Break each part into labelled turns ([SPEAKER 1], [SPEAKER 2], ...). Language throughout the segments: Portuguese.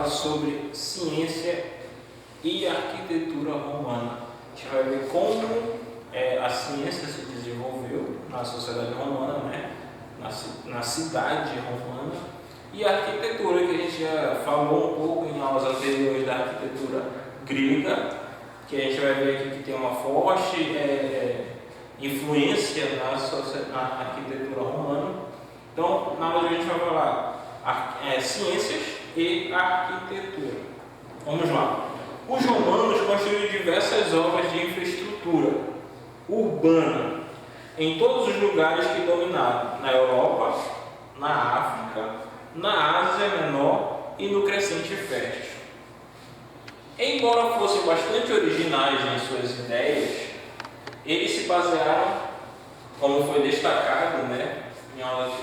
[SPEAKER 1] falar sobre ciência e arquitetura romana. A gente vai ver como a ciência se desenvolveu na sociedade romana, né? na cidade romana, e a arquitetura, que a gente já falou um pouco em aulas anteriores da arquitetura grega, que a gente vai ver aqui que tem uma forte influência na arquitetura romana. Então, na aula de hoje a gente vai falar ciências e arquitetura. Vamos lá. Os romanos construíram diversas obras de infraestrutura urbana em todos os lugares que dominaram, na Europa, na África, na Ásia Menor e no Crescente Fértil. Embora fossem bastante originais em suas ideias, eles se basearam, como foi destacado, em aulas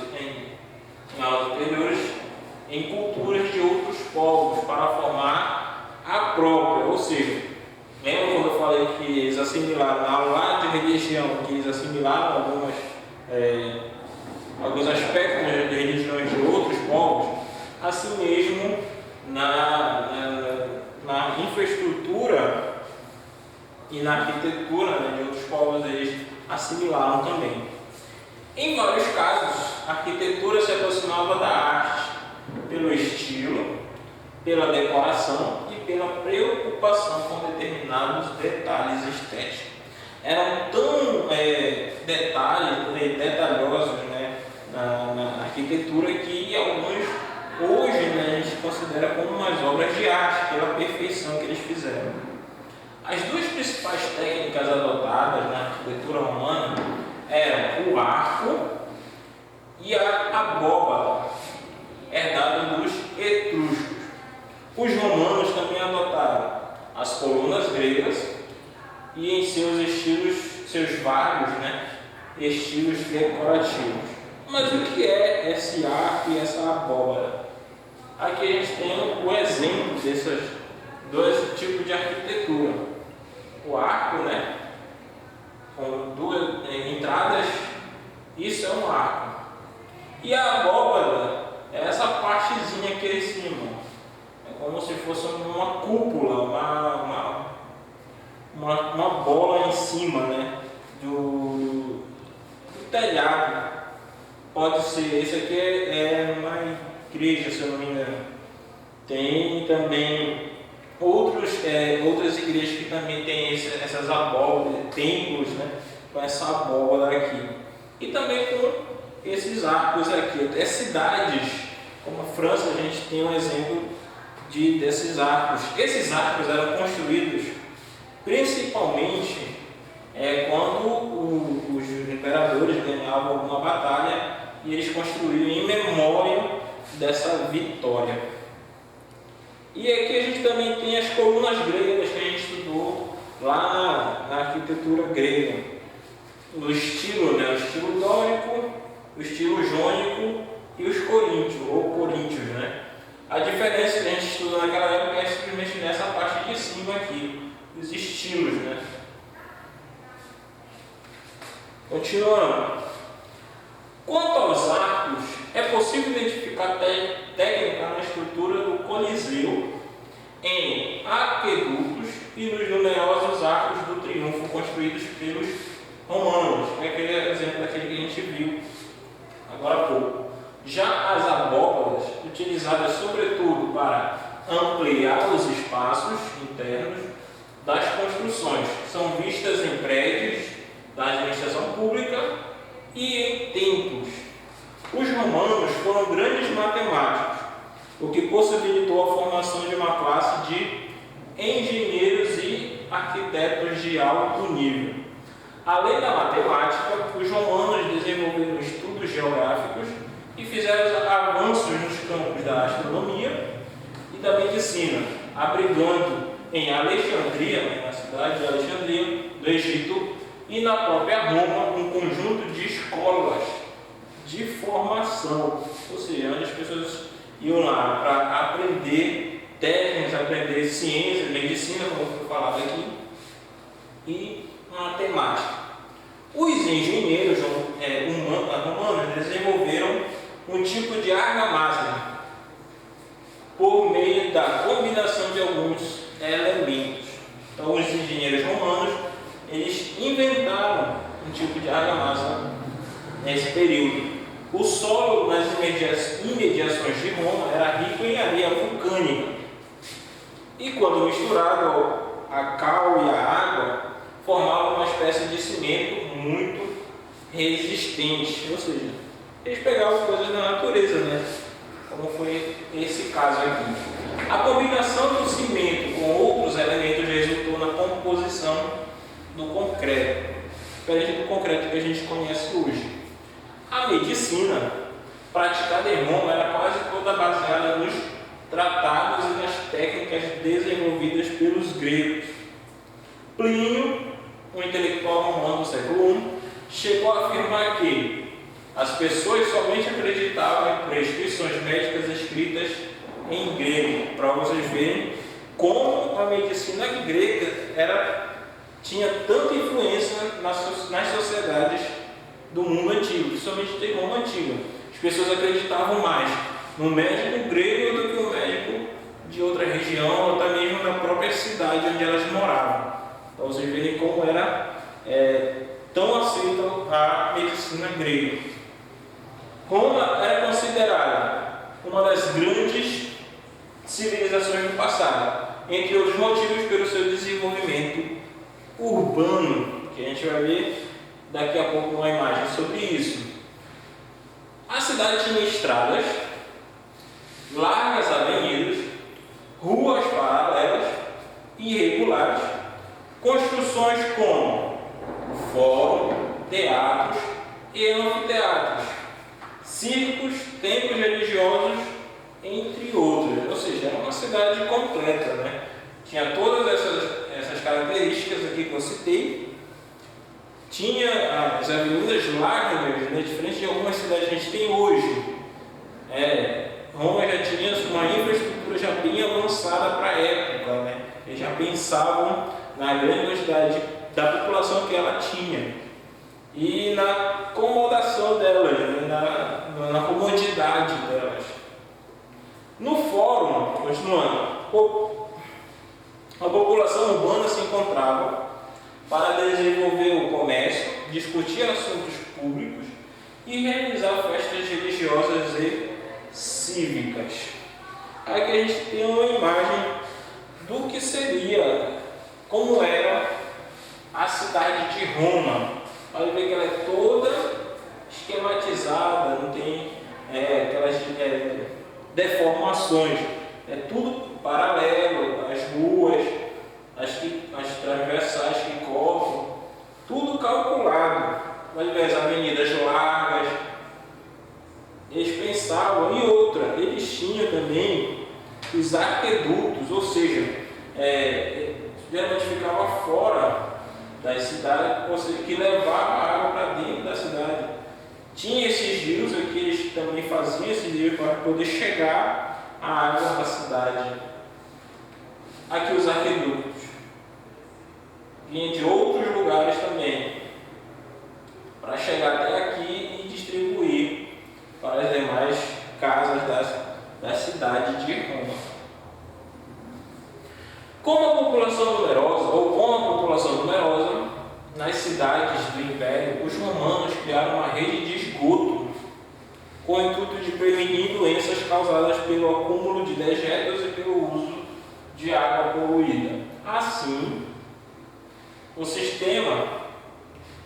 [SPEAKER 1] anteriores, em culturas de outros povos para formar a própria. Ou seja, lembra quando eu falei que eles assimilaram, na aula de religião, que eles assimilaram alguns aspectos de religiões de outros povos? Assim mesmo, na infraestrutura e na arquitetura de outros povos, eles assimilaram também. Em vários casos, a arquitetura se aproximava da arte pelo estilo, pela decoração e pela preocupação com determinados detalhes estéticos. Eram tão detalhosos na arquitetura que alguns hoje a gente considera como umas obras de arte pela perfeição que eles fizeram. As duas principais técnicas adotadas na arquitetura romana eram o arco e a abóbada, herdada dos etruscos. Os romanos também adotaram as colunas gregas e em seus vários estilos decorativos. Mas o que é esse arco e essa abóbada? Aqui a gente tem o exemplo desses dois tipos de arquitetura. O arco, com duas entradas, isso é um arco. E a abóbada é essa partezinha aqui em cima. É como se fosse uma cúpula, uma bola em cima do telhado. Pode ser, esse aqui é uma igreja, se eu não me engano. Tem também outras igrejas que também tem essas abóbadas, templos, com essa abóbada aqui. E também com esses arcos aqui. Até cidades, como a França, a gente tem um exemplo desses arcos. Esses arcos eram construídos principalmente quando os imperadores ganhavam alguma batalha e eles construíram em memória dessa vitória. E aqui a gente também tem as colunas gregas que a gente estudou lá na arquitetura grega. O estilo dórico, o estilo jônico e os coríntios, ou coríntios. A diferença que a gente estudou naquela época é simplesmente nessa parte de cima aqui, os estilos. Continuando. Quanto aos arcos, é possível identificar técnica na estrutura do Coliseu, em aquedutos e nos numerosos arcos do triunfo construídos pelos romanos. É aquele exemplo daquele que a gente viu agora há pouco. Já as abóbadas, utilizadas sobretudo para ampliar os espaços internos das construções, são vistas em prédios da administração pública e em templos. Os romanos foram grandes matemáticos, o que possibilitou a formação de uma classe de engenheiros e arquitetos de alto nível. Além da matemática, os romanos desenvolveram estudos geográficos e fizeram avanços nos campos da astronomia e da medicina, abrigando em Alexandria, na cidade de Alexandria, do Egito, e na própria Roma, um conjunto de escolas de formação, ou seja, onde as pessoas iam lá para aprender técnicas, aprender ciências, medicina, como foi falado aqui, e matemática. Os engenheiros romanos desenvolveram um tipo de argamassa por meio devido à combinação de alguns elementos. Então, os engenheiros romanos, eles inventaram um tipo de argamassa nesse período. O solo nas imediações de Roma era rico em areia vulcânica. E quando misturado a cal e a água, formava uma espécie de cimento muito resistente. Ou seja, eles pegavam coisas da natureza, né? Como foi esse caso aqui. A combinação do cimento com outros elementos resultou na composição do concreto, diferente do concreto que a gente conhece hoje. A medicina praticada em Roma era quase toda baseada nos tratados e nas técnicas desenvolvidas pelos gregos. Plínio, um intelectual romano do século I, chegou a afirmar que as pessoas somente acreditavam em prescrições médicas escritas em grego, para vocês verem como a medicina grega tinha tanta influência nas sociedades do mundo antigo, principalmente do Roma antiga. As pessoas acreditavam mais no médico grego do que no médico de outra região, ou até mesmo na própria cidade onde elas moravam. Então vocês verem como era tão aceita a medicina grega. Roma era considerada uma das grandes civilizações do passado, entre outros motivos pelo seu desenvolvimento urbano, que a gente vai ver daqui a pouco uma imagem sobre isso. A cidade tinha estradas, largas avenidas, ruas paralelas e irregulares, construções como fórum, teatros e anfiteatros, circos, templos religiosos, entre outros. Ou seja, era uma cidade completa, né? Tinha todas essas características aqui que eu citei. Tinha as avenidas largas, né? Diferente de algumas cidades que a gente tem hoje. Roma já tinha uma infraestrutura já bem avançada para a época, né? Eles já pensavam na grande quantidade da população que ela tinha e na acomodação delas, né? na comodidade delas. No fórum, continuando, a população urbana se encontrava para desenvolver o comércio, discutir assuntos públicos e realizar festas religiosas e cívicas. Aqui a gente tem uma imagem do que seria, como era a cidade de Roma. Olha ver que ela é toda esquematizada, não tem aquelas deformações. É tudo paralelo, as ruas, as transversais que cortam, tudo calculado. Olha ver as avenidas largas. Eles pensavam, e outra, eles tinham também os aquedutos, ou seja, geralmente ficava fora das cidades, ou seja, que levava a água para dentro da cidade. Tinha esses rios aqui, eles também faziam esses rios para poder chegar a água da cidade. Aqui os aquedutos. Vinha de outros lugares também, para chegar até aqui e distribuir para as demais casas da cidade de Roma. Com a população numerosa, nas cidades do Império, os romanos criaram uma rede de esgoto com o intuito de prevenir doenças causadas pelo acúmulo de dejetos e pelo uso de água poluída. Assim, o sistema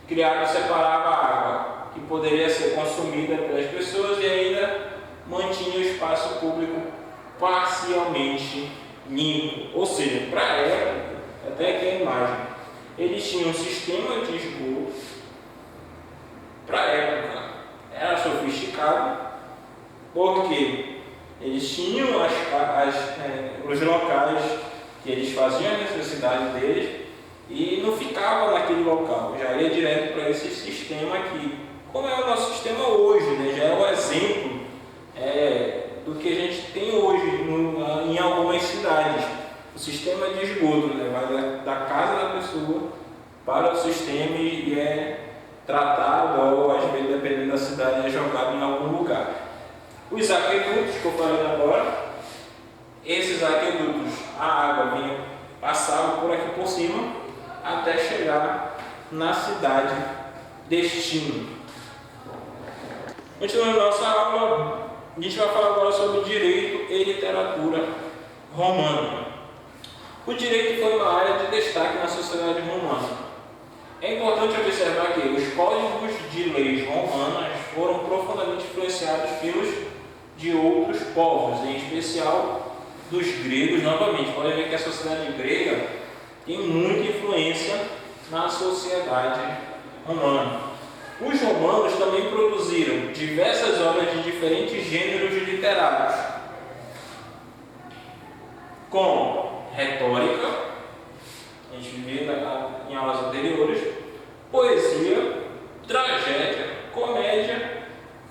[SPEAKER 1] criado separava a água que poderia ser consumida pelas pessoas e ainda mantinha o espaço público parcialmente limpo. Ou seja, para a época, até aqui a imagem, eles tinham um sistema de esgoto, para a época era sofisticado, porque eles tinham os locais que eles faziam a necessidade deles e não ficava naquele local, já ia direto para esse sistema aqui. Como é o nosso sistema hoje, né? Já é o exemplo do que a gente tem hoje em algumas cidades. O sistema de esgoto, né? Vai da casa da pessoa para o sistema e é tratado, ou às vezes, dependendo da cidade, é jogado em algum lugar. Os aquedutos, que eu falei agora, Esses aquedutos, a água passava por aqui por cima até chegar na cidade destino. Continuando nossa aula, a gente vai falar agora sobre direito e literatura romana. O direito foi uma área de destaque na sociedade romana. É importante observar que os códigos de leis romanas foram profundamente influenciados pelos de outros povos, em especial dos gregos. Novamente, pode ver que a sociedade grega tem muita influência na sociedade romana. Os romanos também produziram diversas obras de diferentes gêneros literários, como retórica, a gente viu em aulas anteriores, poesia, tragédia, comédia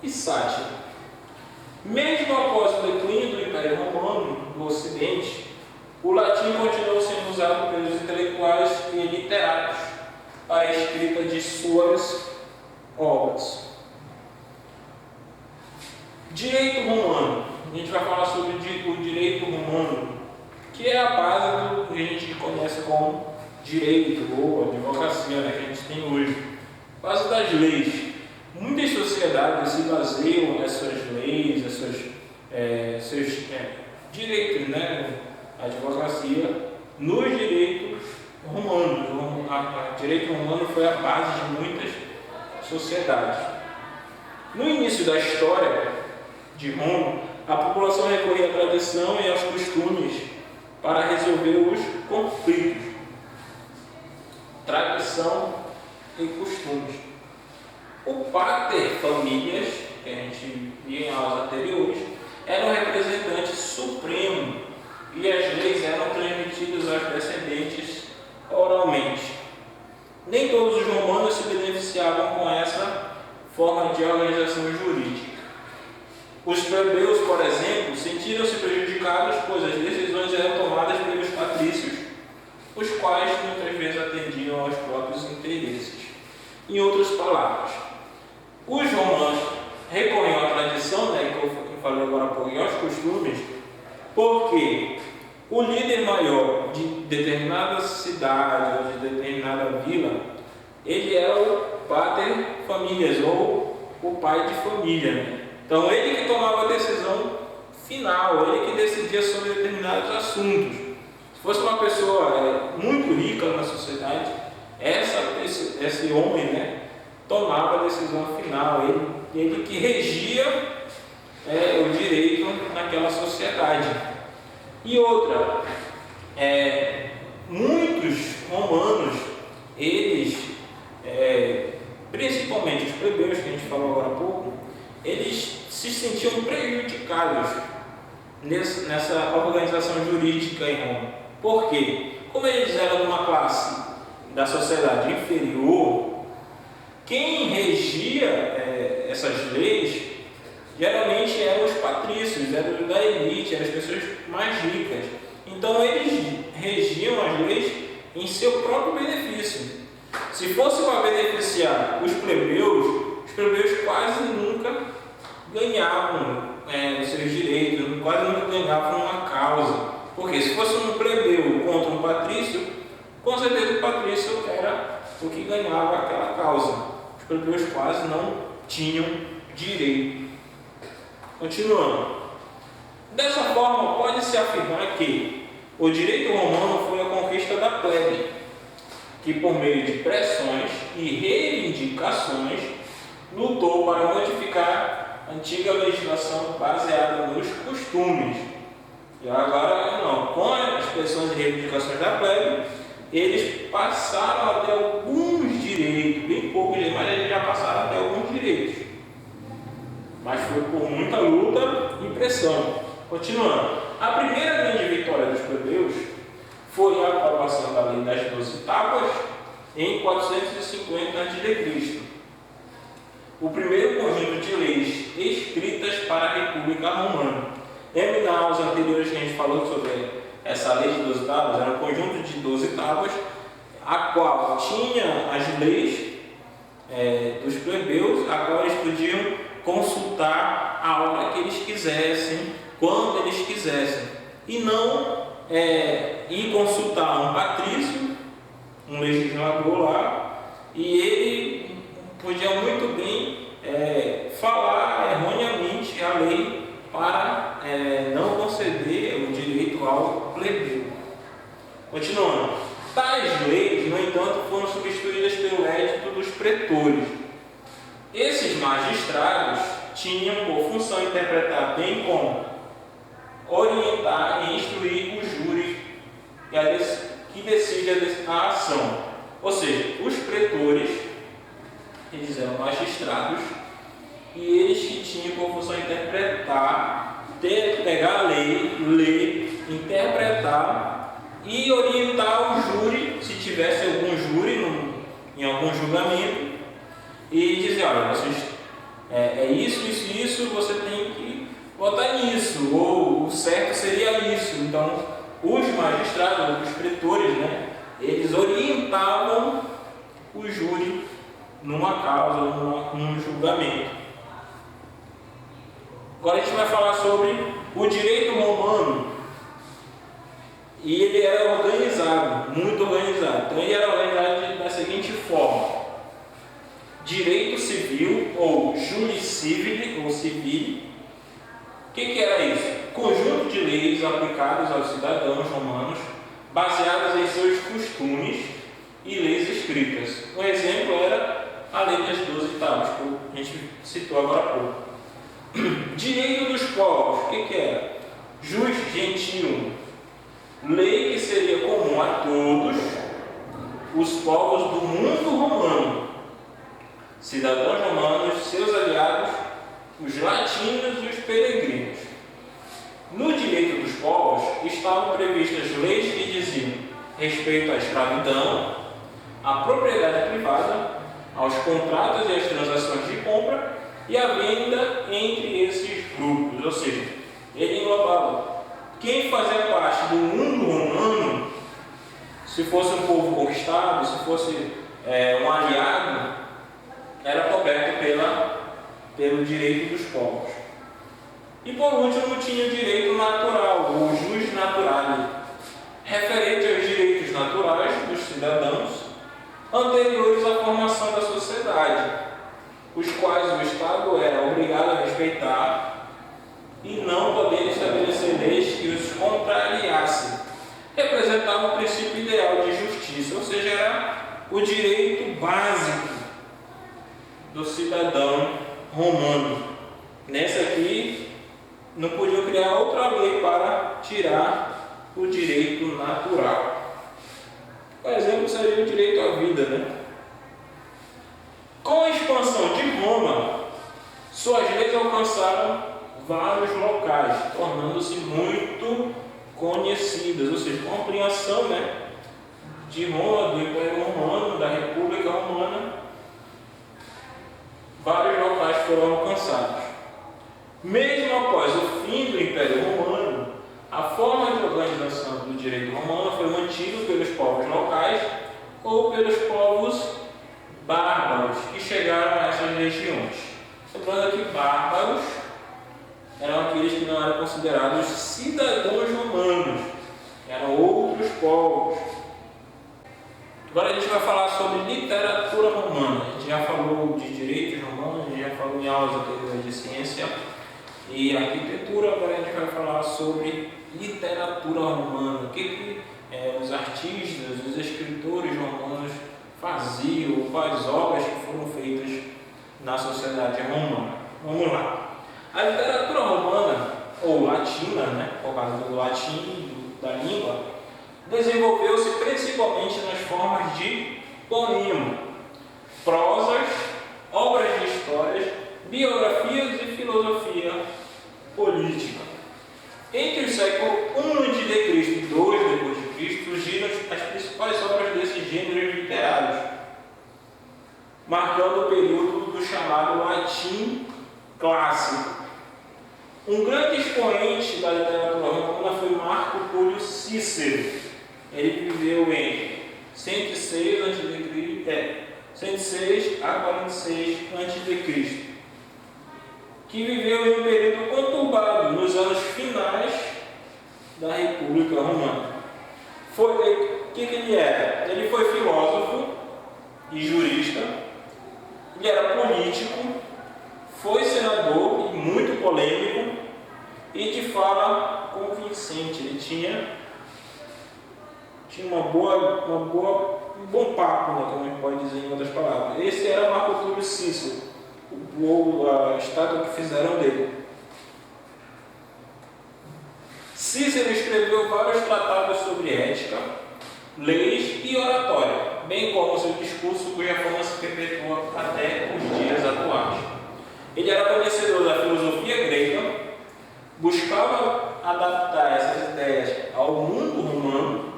[SPEAKER 1] e sátira. Mesmo após o declínio do Império Romano no Ocidente, o latim continuou sendo usado pelos intelectuais e literatos para a escrita de suas obras. Direito romano. A gente vai falar sobre o direito romano, que é a base do que a gente conhece como direito ou advocacia, que a gente tem hoje. Base das leis. Muitas sociedades se baseiam nessas leis, seus direitos, a advocacia, nos direitos romanos. O direito romano foi a base de muitas sociedades. No início da história de Roma, a população recorria à tradição e aos costumes para resolver os conflitos. Tradição e costumes. O pater familias, que a gente via em aulas anteriores, era o representante supremo e as leis eram transmitidas aos descendentes oralmente. Nem todos os romanos se beneficiavam com essa forma de organização jurídica. Os plebeus, por exemplo, sentiram-se prejudicados, pois as decisões eram tomadas pelos patrícios, os quais muitas vezes atendiam aos próprios interesses. Em outras palavras, os romanos recorriam à tradição, que eu falei agora há pouco, e aos costumes, porque o líder maior de determinada cidade ou de determinada vila, ele era o pater familias, ou o pai de família. Então, ele que tomava a decisão final, ele que decidia sobre determinados assuntos. Se fosse uma pessoa muito rica na sociedade, esse homem tomava a decisão final, ele que regia o direito naquela sociedade. E outra, muitos romanos, eles, principalmente os plebeus que a gente falou agora há pouco, eles se sentiam prejudicados nessa organização jurídica em Roma. Por quê? Como eles eram de uma classe da sociedade inferior, quem regia essas leis geralmente eram os patrícios, eram da elite, eram as pessoas mais ricas. Então eles regiam as leis em seu próprio benefício. Se fosse para beneficiar os plebeus quase nunca ganhavam os seus direitos, quase nunca ganhavam uma causa. Porque se fosse um plebeu contra um patrício, com certeza o patrício era o que ganhava aquela causa. Os plebeus quase não tinham direito. Continuando. Dessa forma, pode-se afirmar que o direito romano foi a conquista da plebe, que por meio de pressões e reivindicações lutou para modificar a antiga legislação baseada nos costumes. E agora não, com as pressões e reivindicações da plebe, eles passaram a ter alguns direitos, bem poucos, mas eles já passaram a ter alguns direitos. Mas foi por muita luta e pressão. Continuando. A primeira grande vitória dos plebeus foi a aprovação da lei das 12 tábuas em 450 a.C. O primeiro conjunto de leis escritas para a República Romana. Lembra nas aulas anteriores que a gente falou sobre essa lei de 12 tábuas? Era um conjunto de 12 tábuas, a qual tinha as leis dos plebeus, a qual eles podiam consultar a hora que eles quisessem, quando eles quisessem. e não ir consultar um patrício, um legislador lá, e ele podia muito bem falar erroneamente a lei para não conceder o direito ao plebeu. Continuando, tais leis, no entanto, foram substituídas pelo edito dos pretores. Esses magistrados tinham por função interpretar bem como orientar e instruir o júri que decide a ação. Ou seja, os pretores, eles eram magistrados e eles que tinham por função interpretar, pegar a lei, ler, interpretar e orientar o júri, se tivesse algum júri em algum julgamento, e dizer, olha, vocês, isso, você tem que votar nisso, ou o certo seria isso. Então, os magistrados, os pretores, né, eles orientavam o júri numa causa, num julgamento. Agora a gente vai falar sobre o direito romano. E ele era organizado, muito organizado. Então ele era organizado da seguinte forma: direito civil, ou juris civile, ou civile. O que era isso? Conjunto de leis aplicadas aos cidadãos romanos, baseadas em seus costumes e leis escritas. Um exemplo era a lei das 12 tábuas, que a gente citou agora há pouco. Direito dos povos, o que era? Jus gentium, lei que seria comum a todos os povos do mundo romano, cidadãos romanos, seus aliados, os latinos e os peregrinos. No direito dos povos estavam previstas leis que diziam respeito à escravidão, à propriedade privada, aos contratos e às transações de compra e à venda entre esses grupos. Ou seja, ele englobava quem fazia parte do mundo romano, se fosse um povo conquistado, se fosse um aliado, era coberto pelo direito dos povos. E por último tinha o direito natural, o jus naturale, referente aos direitos naturais dos cidadãos anteriores à formação da sociedade, os quais o Estado era obrigado a respeitar e não podendo estabelecer leis que os contrariassem. Representava o princípio ideal de justiça, ou seja, era o direito básico do cidadão romano. Nessa aqui, não podiam criar outra lei para tirar o direito natural. Por exemplo, seria o direito à vida, né? Com a expansão de Roma, suas leis alcançaram vários locais, tornando-se muito conhecidas, ou seja, com a ampliação, né, de Roma, do Império Romano, da República Romana, vários locais foram alcançados. Mesmo após o fim do Império Romano, a forma de organização do direito romano foi mantida pelos povos locais ou pelos povos bárbaros que chegaram a essas regiões. Lembrando que bárbaros eram aqueles que não eram considerados cidadãos romanos, eram outros povos. Agora a gente vai falar sobre literatura romana. A gente já falou de direitos romanos, a gente já falou em aulas anteriores de ciência e arquitetura. Agora a gente vai falar sobre literatura romana. O que os artistas, os escritores romanos faziam, quais obras que foram feitas na sociedade romana. Vamos lá. A literatura romana, ou latina, né, por causa do latim, da língua, desenvolveu-se principalmente nas formas de poema, prosas, obras de histórias, biografias e filosofia política. Entre o século I a.C. e II d.C. surgiram as principais obras desses gêneros literários, marcando o período do chamado latim clássico. Um grande expoente da literatura romana foi Marco Túlio Cícero. Ele viveu em 106 a 46 a.C., que viveu em um período conturbado nos anos finais da República Romana. O que ele era? Ele foi filósofo e jurista, ele era político, foi senador e muito polêmico e de fala convincente. Ele tinha um bom papo, né, como a gente pode dizer em outras palavras. Esse era Marco Túlio Cícero, a estátua que fizeram dele. Cícero escreveu vários tratados sobre ética, leis e oratória, bem como seu discurso cuja fama se perpetua até os dias atuais. Ele era conhecedor da filosofia grega, buscava adaptar essas ideias ao mundo romano.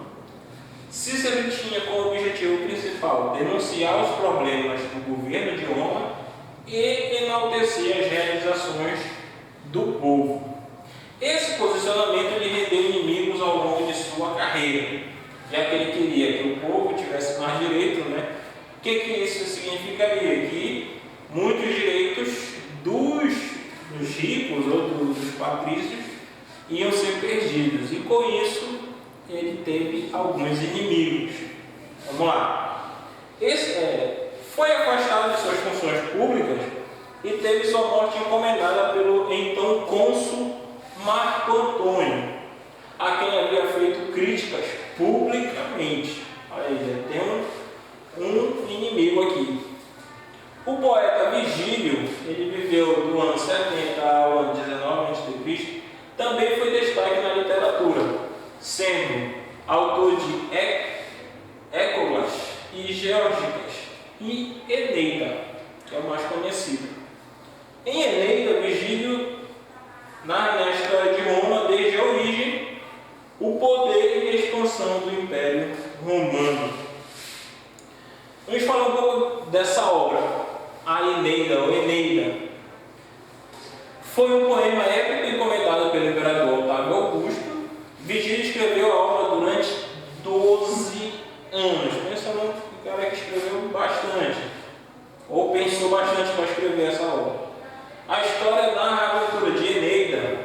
[SPEAKER 1] Cícero tinha como objetivo principal denunciar os problemas do governo de Roma e enaltecer as realizações do povo. Esse posicionamento lhe rendeu inimigos ao longo de sua carreira, já que ele queria que o povo tivesse mais direito, né? O que isso significaria? Que muitos direitos dos ricos ou dos patrícios iam ser perdidos, e com isso ele teve alguns inimigos. Vamos lá. Foi afastado de suas funções públicas e teve sua morte encomendada pelo então cônsul Marco Antônio, a quem havia feito críticas publicamente. Olha aí, tem um inimigo aqui. O poeta Vigílio, ele viveu do ano 70 ao ano 19 a.C., também foi destaque na literatura, sendo autor de Écolas e Geórgicas e Eneida, que é o mais conhecido. Em Eneida, Vigílio narra na história de Roma desde a origem, o poder e a expansão do Império Romano. Vamos falar um pouco dessa obra, a Eneida ou Eneida. Foi um poema épico encomendado pelo imperador Otávio Augusto. Vigílio escreveu a obra durante 12 anos. Pensa num cara que escreveu bastante, ou pensou bastante para escrever essa obra. A história narra a aventura de Eneida.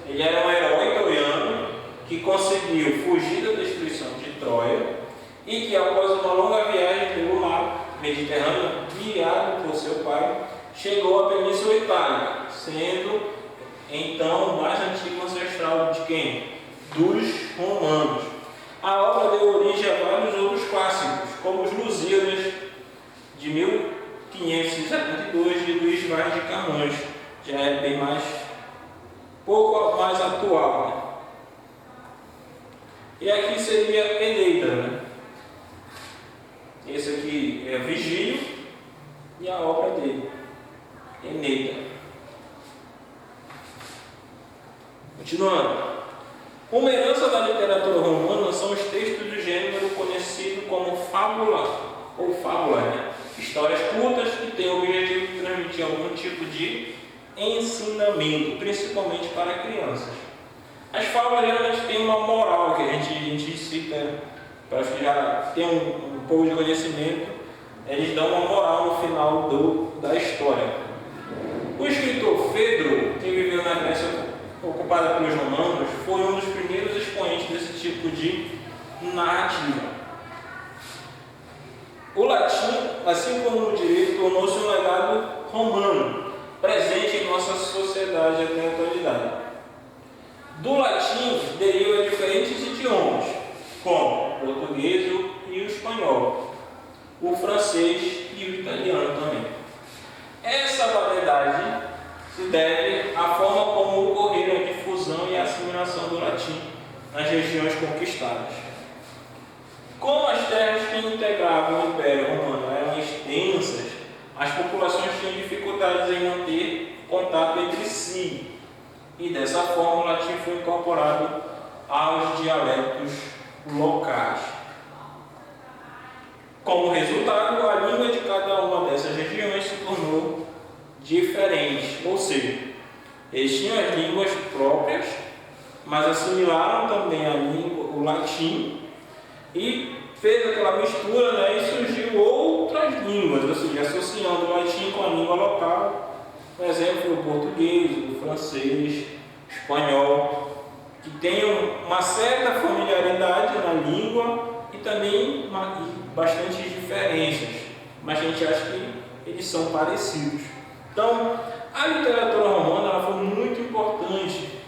[SPEAKER 1] Ele era um herói troiano que conseguiu fugir da destruição de Troia e que, após uma longa viagem pelo mar Mediterrâneo, guiado por seu pai, chegou à Península Itálica, sendo então o mais antigo ancestral de quem? Dos romanos. A obra deu origem a vários outros clássicos, como os Lusíadas, de 1572, de Luís Vaz de Camões. Já é bem pouco mais atual, né? E aqui seria Eneida, né? Esse aqui é Vigílio e a obra dele, Eneida. Continuando. Uma herança da literatura romana são os textos do gênero conhecido como fábula ou fábula, né? Histórias curtas que têm o objetivo de transmitir algum tipo de ensinamento, principalmente para crianças. As fábulas geralmente têm uma moral que a gente cita, para os que já têm um pouco de conhecimento, eles dão uma moral no final da história. O escritor Fedro, que viveu na Grécia ocupada pelos romanos, foi um dos primeiros expoentes desse tipo de narrativa. O latim, assim como o direito, tornou-se um legado romano, presente em nossa sociedade até a atualidade. Do latim deriva diferentes idiomas, como o português e o espanhol, o francês e o italiano também. Essa variedade se deve à forma como ocorreram a difusão e a assimilação do latim nas regiões conquistadas. Como as terras que integravam o Império Romano eram extensas, as populações tinham dificuldades em manter contato entre si, e dessa forma o latim foi incorporado aos dialetos locais. Como resultado, a língua de cada uma dessas regiões se tornou diferente, ou seja, eles tinham as línguas próprias, mas assimilaram também o latim e fez aquela mistura, né, e surgiu outras línguas, ou seja, associando o latim com a língua local, por exemplo, o português, o francês, o espanhol, que tenham uma certa familiaridade na língua e também bastantes diferenças, mas a gente acha que eles são parecidos. Então, a literatura romana ela foi muito importante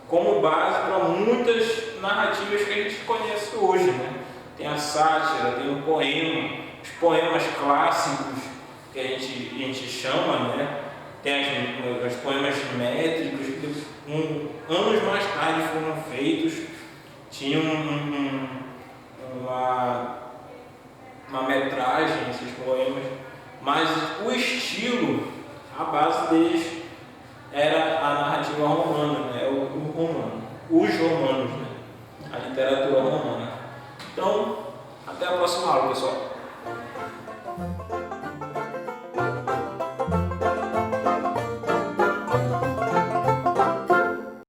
[SPEAKER 1] como base para muitas narrativas que a gente conhece hoje, né? Tem a sátira, tem o poema, os poemas clássicos que a gente chama, né? Tem os poemas métricos que anos mais tarde foram feitos, tinham uma metragem esses poemas, mas o estilo, a base deles era a narrativa romana, né? Os romanos, né? A literatura romana. Então, até a próxima aula, pessoal.